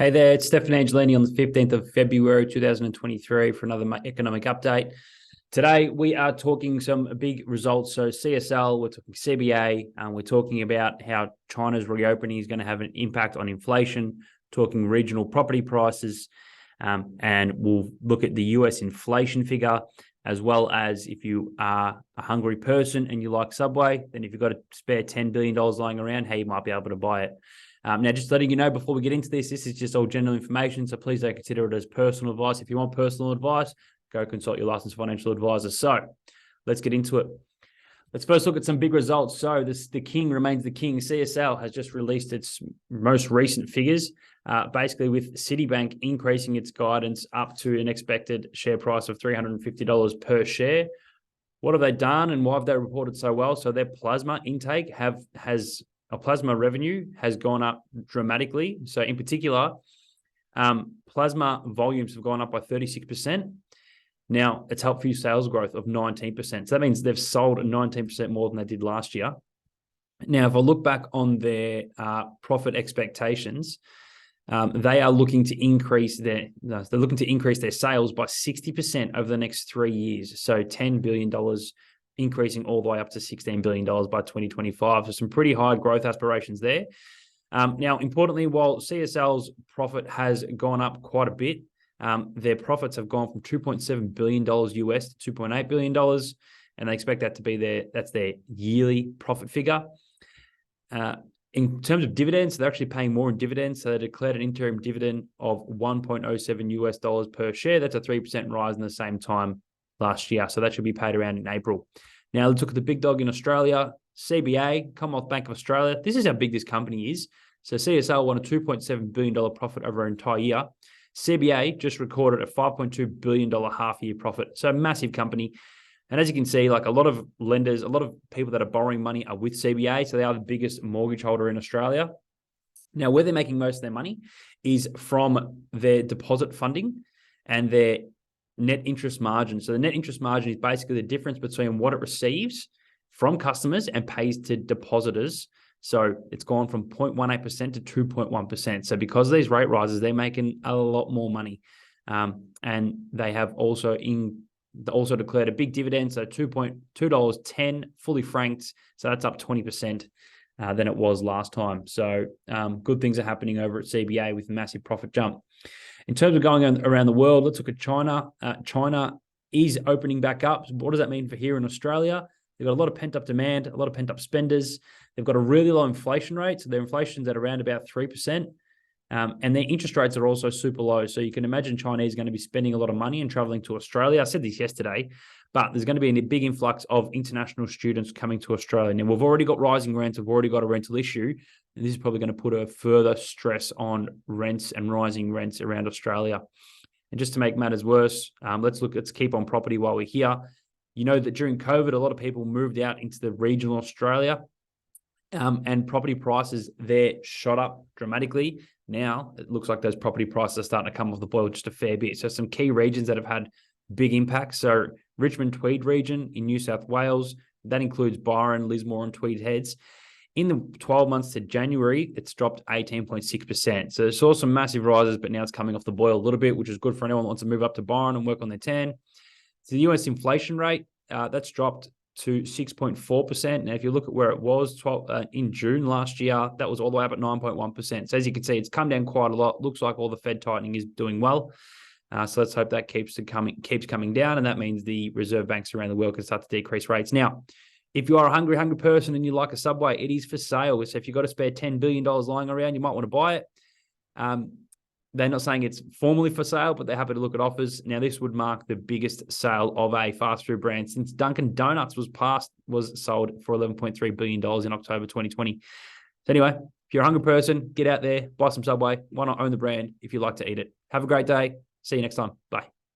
Hey there, it's Stefan Angelini on the 15th of February 2023 for another economic update. Today, we are talking some big results. So CSL, we're talking CBA, and we're talking about how China's reopening is going to have an impact on inflation, talking regional property prices, and we'll look at the US inflation figure, as well as if you are a hungry person and you like Subway, then if you've got a spare $10 billion lying around, how you might be able to buy it. Now, just letting you know before we get into this is just all general information, so please don't consider it as personal advice. If you want personal advice, go consult your licensed financial advisor. So let's get into it. Let's first look at some big results. So the king remains the king. CSL has just released its most recent figures, basically with Citibank increasing its guidance up to an expected share price of $350 per share. What have they done and why have they reported so well? So their plasma intake plasma revenue has gone up dramatically. So in particular, plasma volumes have gone up by 36%. Now, it's helped for sales growth of 19%. So that means they've sold 19% more than they did last year. Now, if I look back on their profit expectations, they are looking to increase their sales by 60% over the next 3 years. So $10 billion, increasing all the way up to $16 billion by 2025. So some pretty high growth aspirations there. Now, importantly, while CSL's profit has gone up quite a bit, their profits have gone from $2.7 billion US to $2.8 billion, and they expect that to be their yearly profit figure. In terms of dividends, they're actually paying more in dividends. So they declared an interim dividend of $1.07 US per share. That's a 3% rise in the same time last year. So that should be paid around in April. Now, let's look at the big dog in Australia, CBA, Commonwealth Bank of Australia. This is how big this company is. So CSL won a $2.7 billion profit over an entire year. CBA just recorded a $5.2 billion half-year profit. So a massive company. And as you can see, like a lot of lenders, a lot of people that are borrowing money are with CBA. So they are the biggest mortgage holder in Australia. Now, where they're making most of their money is from their deposit funding and their net interest margin. So the net interest margin is basically the difference between what it receives from customers and pays to depositors. So it's gone from 0.18% to 2.1%. So because of these rate rises, they're making a lot more money. And they have also declared a big dividend, so $2.10 fully franked. So that's up 20% than it was last time. So good things are happening over at CBA with a massive profit jump. In terms of going around the world, let's look at China. China is opening back up. So what does that mean for here in Australia? They've got a lot of pent-up demand, a lot of pent-up spenders. They've got a really low inflation rate. So their inflation's at around about 3%. And their interest rates are also super low. So you can imagine Chinese going to be spending a lot of money and traveling to Australia. I said this yesterday, but there's going to be a big influx of international students coming to Australia. Now, we've already got rising rents. We've already got a rental issue. And this is probably going to put a further stress on rents and rising rents around Australia. And just to make matters worse, let's keep on property while we're here. You know that during COVID, a lot of people moved out into the regional Australia, and property prices there shot up dramatically. Now it looks like those property prices are starting to come off the boil just a fair bit. So some key regions that have had big impacts. So Richmond Tweed region in New South Wales, that includes Byron, Lismore and Tweed Heads. In the 12 months to January, it's dropped 18.6%. So it saw some massive rises, but now it's coming off the boil a little bit, which is good for anyone who wants to move up to Byron and work on their tan. So the US inflation rate, that's dropped to 6.4%. Now, if you look at where it was in June last year, that was all the way up at 9.1%. So as you can see, it's come down quite a lot. Looks like all the Fed tightening is doing well. So let's hope that keeps coming down, and that means the reserve banks around the world can start to decrease rates. Now, if you are a hungry person and you like a Subway, it is for sale. So if you've got a spare $10 billion lying around, you might want to buy it. They're not saying it's formally for sale, but they're happy to look at offers. Now, this would mark the biggest sale of a fast food brand since Dunkin' Donuts was sold for $11.3 billion in October 2020. So anyway, if you're a hungry person, get out there, buy some Subway. Why not own the brand if you like to eat it? Have a great day. See you next time. Bye.